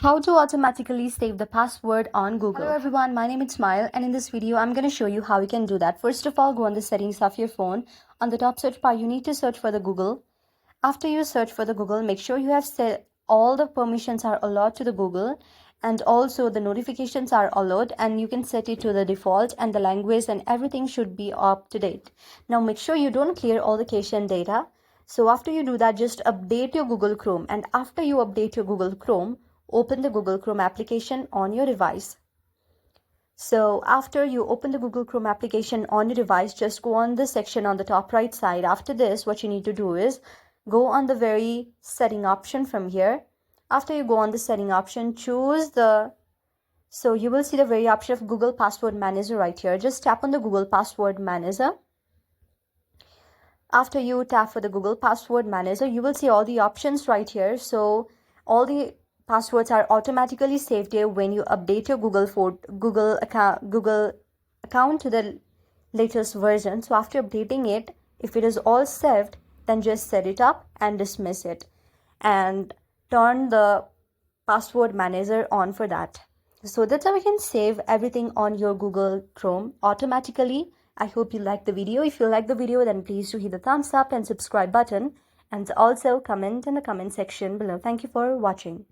How to automatically save the password on Google. Hello everyone, my name is Smile, and in this video I'm going to show you how you can do that. First of all, go on the settings of your phone. On the top search bar, you need to search for the Google. After you search for the Google, make sure you have set all the permissions are allowed to the Google, and also the notifications are allowed, and you can set it to the default, and the language and everything should be up to date. Now make sure you don't clear all the cache and data. So after you do that, just update your Google Chrome, and after you update your Google Chrome, open the Google Chrome application on your device. So after you open the Google Chrome application on your device, just go on the section on the top right side. After this, what you need to do is go on the very setting option from here. After you go on the setting option, so you will see the very option of Google Password Manager right here. Just tap on the Google Password Manager. After you tap for the Google Password Manager, you will see all the options right here. So all the passwords are automatically saved here when you update your Google account to the latest version. So after updating it, if it is all saved, then just set it up and dismiss it and turn the password manager on for that. So that's how we can save everything on your Google Chrome automatically. I hope you liked the video. If you like the video, then please do hit the thumbs up and subscribe button, and also comment in the comment section below. Thank you for watching.